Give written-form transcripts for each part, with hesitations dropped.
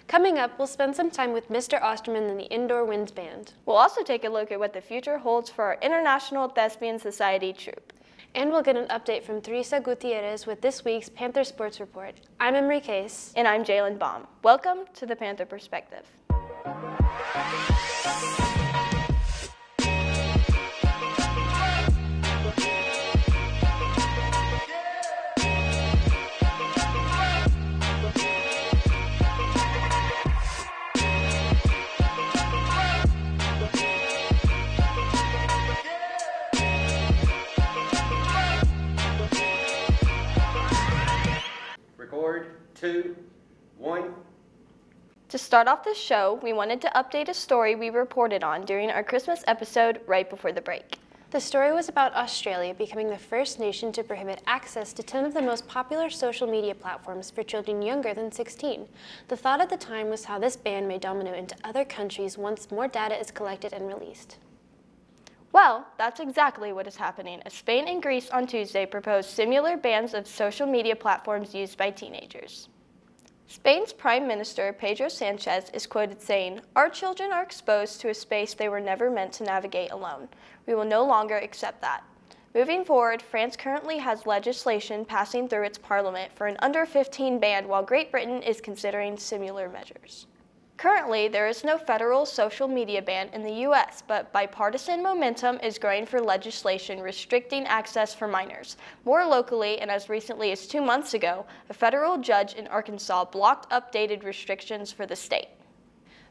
Coming up, we'll spend some time with Mr. Osterman and the Indoor Winds Band. We'll also take a look at what the future holds for our International Thespian Society troupe. And we'll get an update from Teresa Gutierrez with this week's Panther Sports Report. I'm Emery Case. And I'm Jalen Baum. Welcome to the Panther Perspective. Record, 2, 1. To start off this show, we wanted to update a story we reported on during our Christmas episode right before the break. The story was about Australia becoming the first nation to prohibit access to 10 of the most popular social media platforms for children younger than 16. The thought at the time was how this ban may domino into other countries once more data is collected and released. Well, that's exactly what is happening, as Spain and Greece on Tuesday proposed similar bans of social media platforms used by teenagers. Spain's Prime Minister, Pedro Sanchez, is quoted saying, "Our children are exposed to a space they were never meant to navigate alone. We will no longer accept that." Moving forward, France currently has legislation passing through its parliament for an under 15 ban, while Great Britain is considering similar measures. Currently, there is no federal social media ban in the U.S., but bipartisan momentum is growing for legislation restricting access for minors. More locally, and as recently as 2 months ago, a federal judge in Arkansas blocked updated restrictions for the state.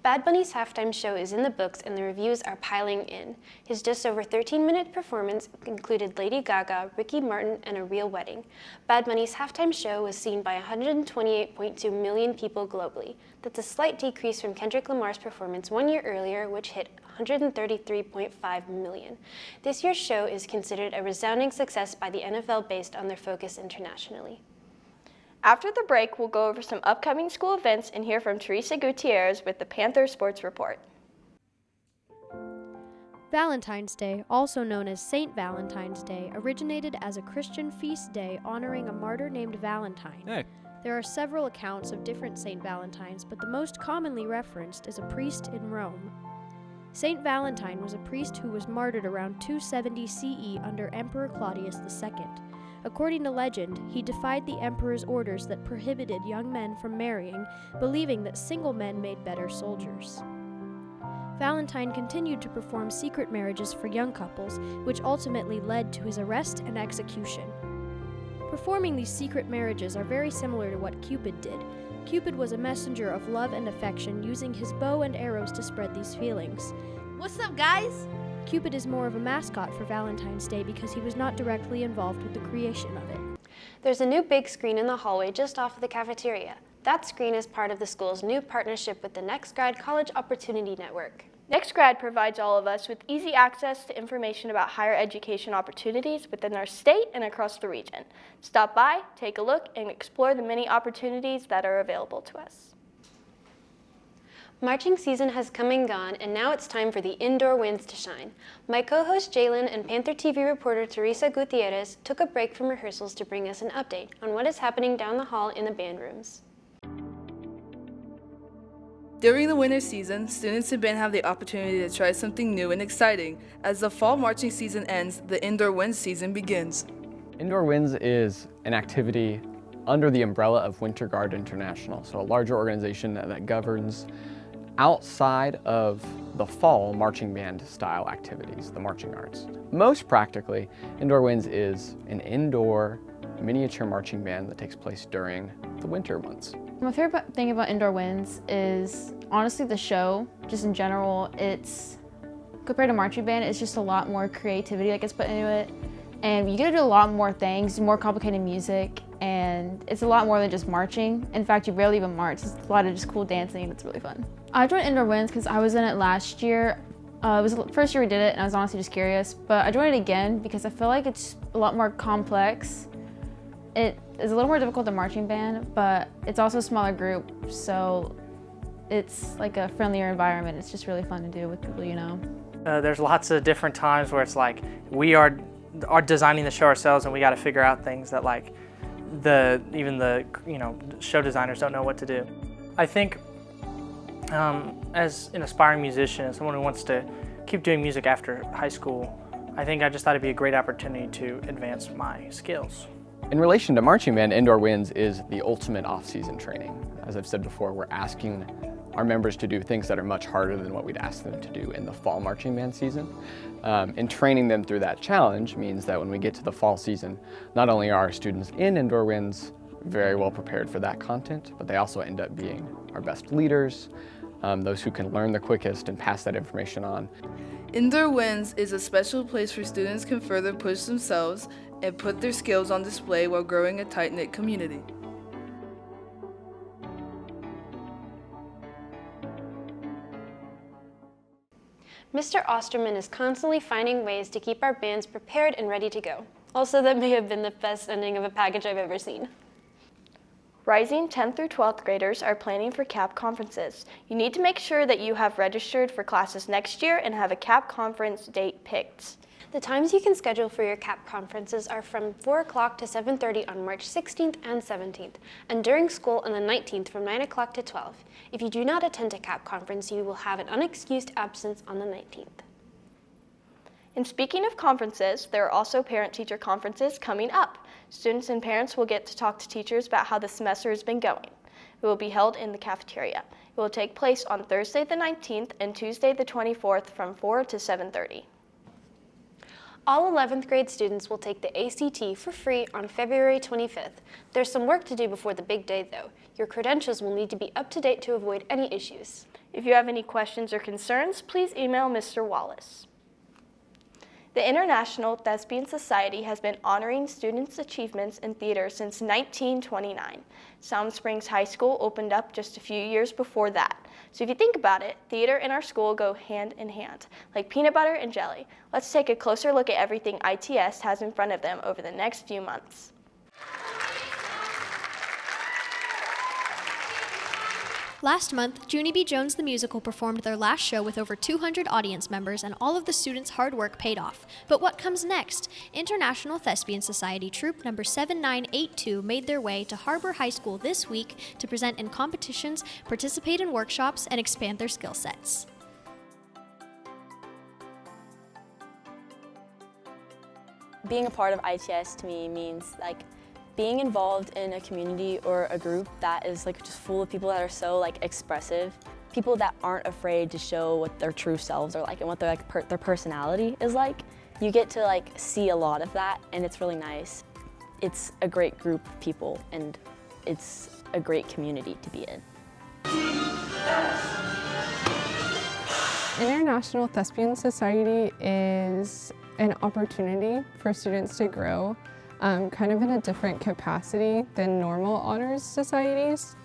Bad Bunny's halftime show is in the books and the reviews are piling in. His just over 13-minute performance included Lady Gaga, Ricky Martin, and a real wedding. Bad Bunny's halftime show was seen by 128.2 million people globally. That's a slight decrease from Kendrick Lamar's performance 1 year earlier, which hit 133.5 million. This year's show is considered a resounding success by the NFL based on their focus internationally. After the break, we'll go over some upcoming school events and hear from Teresa Gutierrez with the Panther Sports Report. Valentine's Day, also known as Saint Valentine's Day, originated as a Christian feast day honoring a martyr named Valentine. Hey. There are several accounts of different Saint Valentines, but the most commonly referenced is a priest in Rome. Saint Valentine was a priest who was martyred around 270 CE under Emperor Claudius II. According to legend, he defied the emperor's orders that prohibited young men from marrying, believing that single men made better soldiers. Valentine continued to perform secret marriages for young couples, which ultimately led to his arrest and execution. Performing these secret marriages are very similar to what Cupid did. Cupid was a messenger of love and affection, using his bow and arrows to spread these feelings. What's up, guys? Cupid is more of a mascot for Valentine's Day because he was not directly involved with the creation of it. There's a new big screen in the hallway just off of the cafeteria. That screen is part of the school's new partnership with the NextGrad College Opportunity Network. NextGrad provides all of us with easy access to information about higher education opportunities within our state and across the region. Stop by, take a look, and explore the many opportunities that are available to us. Marching season has come and gone, and now it's time for the indoor winds to shine. My co-host Jalen and Panther TV reporter Teresa Gutierrez took a break from rehearsals to bring us an update on what is happening down the hall in the band rooms. During the winter season, students and band have the opportunity to try something new and exciting. As the fall marching season ends, the indoor winds season begins. Indoor Winds is an activity under the umbrella of Winter Guard International, so a larger organization that governs outside of the fall marching band style activities, the marching arts. Most practically, Indoor Winds is an indoor miniature marching band that takes place during the winter months. My favorite thing about Indoor Winds is honestly the show. Just in general, it's compared to marching band, it's just a lot more creativity that gets put into it. And you get to do a lot more things, more complicated music, and it's a lot more than just marching. In fact, you barely even march. It's a lot of just cool dancing, and it's really fun. I joined Indoor Winds because I was in it last year. It was the first year we did it, and I was honestly just curious. But I joined it again because I feel like it's a lot more complex. It is a little more difficult than marching band, but it's also a smaller group, so it's like a friendlier environment. It's just really fun to do with people you know. There's lots of different times where it's like we are designing the show ourselves, and we got to figure out things that even the show designers don't know what to do. I think As an aspiring musician and someone who wants to keep doing music after high school, I think I just thought it'd be a great opportunity to advance my skills. In relation to marching band, Indoor Winds is the ultimate off-season training. As I've said before, we're asking our members to do things that are much harder than what we'd ask them to do in the fall marching band season. And training them through that challenge means that when we get to the fall season, not only are our students in Indoor Winds very well prepared for that content, but they also end up being our best leaders, those who can learn the quickest and pass that information on. Indoor Winds is a special place where students can further push themselves and put their skills on display while growing a tight-knit community. Mr. Osterman is constantly finding ways to keep our bands prepared and ready to go. Also, that may have been the best ending of a package I've ever seen. Rising 10th through 12th graders are planning for CAP conferences. You need to make sure that you have registered for classes next year and have a CAP conference date picked. The times you can schedule for your CAP conferences are from 4 o'clock to 7:30 on March 16th and 17th, and during school on the 19th from 9 o'clock to 12. If you do not attend a CAP conference, you will have an unexcused absence on the 19th. And speaking of conferences, there are also parent-teacher conferences coming up. Students and parents will get to talk to teachers about how the semester has been going. It will be held in the cafeteria. It will take place on Thursday the 19th and Tuesday the 24th from 4 to 7:30. All 11th grade students will take the ACT for free on February 25th. There's some work to do before the big day, though. Your credentials will need to be up to date to avoid any issues. If you have any questions or concerns, please email Mr. Wallace. The International Thespian Society has been honoring students' achievements in theater since 1929. Siloam Springs High School opened up just a few years before that. So if you think about it, theater and our school go hand in hand, like peanut butter and jelly. Let's take a closer look at everything ITS has in front of them over the next few months. Last month, Junie B. Jones the Musical performed their last show with over 200 audience members, and all of the students' hard work paid off. But what comes next? International Thespian Society Troupe number 7982 made their way to Harbor High School this week to present in competitions, participate in workshops, and expand their skill sets. Being a part of ITS to me means being involved in a community or a group that is just full of people that are so expressive, people that aren't afraid to show what their true selves are like and what their their personality is like. You get to see a lot of that, and it's really nice. It's a great group of people, and it's a great community to be in. International Thespian Society is an opportunity for students to grow kind of in a different capacity than normal honors societies.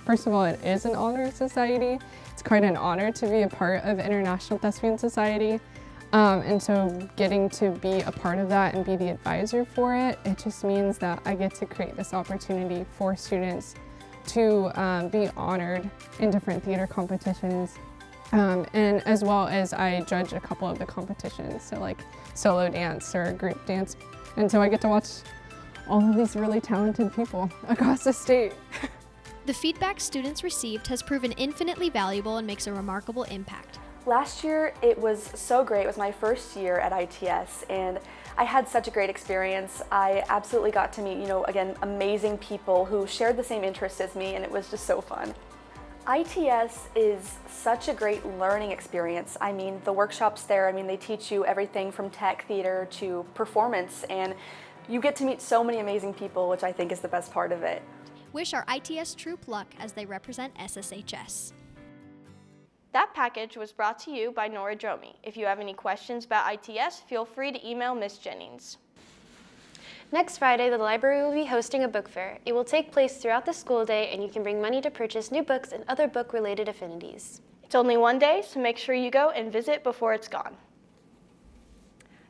First of all, it is an honors society. It's quite an honor to be a part of International Thespian Society. And so getting to be a part of that and be the advisor for it, it just means that I get to create this opportunity for students to be honored in different theater competitions. And as well as I judge a couple of the competitions, so solo dance or group dance. And so I get to watch all of these really talented people across the state. The feedback students received has proven infinitely valuable and makes a remarkable impact. Last year, it was so great. It was my first year at ITS, and I had such a great experience. I absolutely got to meet, again, amazing people who shared the same interests as me, and it was just so fun. ITS is such a great learning experience. I mean, the workshops there, they teach you everything from tech theater to performance, and you get to meet so many amazing people, which I think is the best part of it. Wish our ITS troupe luck as they represent SSHS. That package was brought to you by Nora Dromi. If you have any questions about ITS, feel free to email Ms. Jennings. Next Friday, the library will be hosting a book fair. It will take place throughout the school day, and you can bring money to purchase new books and other book-related affinities. It's only one day, so make sure you go and visit before it's gone.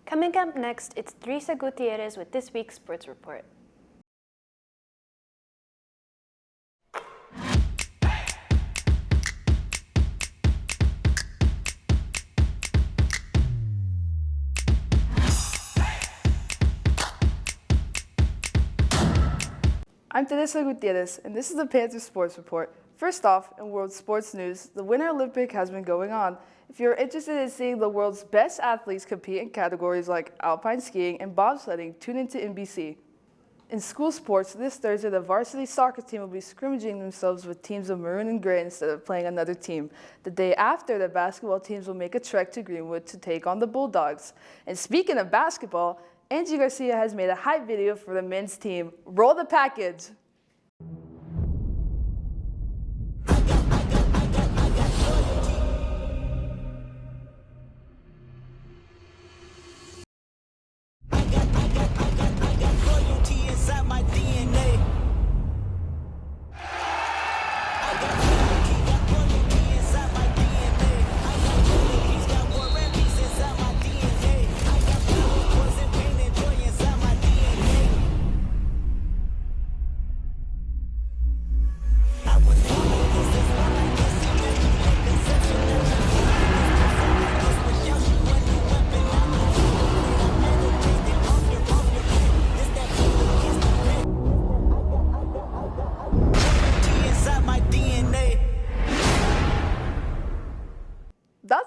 Coming up next, it's Teresa Gutierrez with this week's Sports Report. I'm Teresa Gutierrez, and this is the Panther Sports Report. First off, in world sports news, the Winter Olympic has been going on. If you're interested in seeing the world's best athletes compete in categories like alpine skiing and bobsledding, tune into NBC. In school sports, this Thursday, the varsity soccer team will be scrimmaging themselves with teams of maroon and gray instead of playing another team. The day after, the basketball teams will make a trek to Greenwood to take on the Bulldogs. And speaking of basketball, Angie Garcia has made a hype video for the men's team. Roll the package.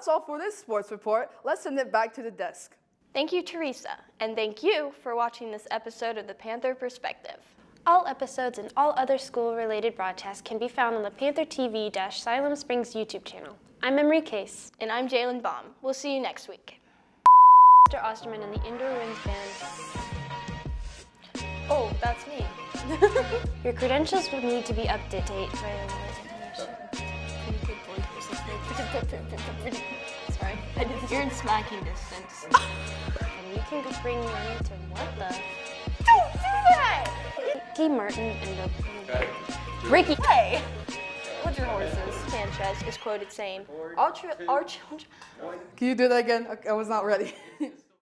That's all for this sports report. Let's send it back to the desk. Thank you, Teresa, and thank you for watching this episode of the Panther Perspective. All episodes and all other school-related broadcasts can be found on the Panther TV-Siloam Springs YouTube channel. I'm Emery Case. And I'm Jalen Baum. We'll see you next week. Mr. Osterman and the Indoor Winds Band. Oh, that's me. Your credentials will need to be updated via Sorry, you're in smacking distance. and you can bring money to what the? Don't do that! Ricky Martin and the Ricky, hey! What's your horses? Sanchez is quoted saying, our children. Can you do that again? I was not ready.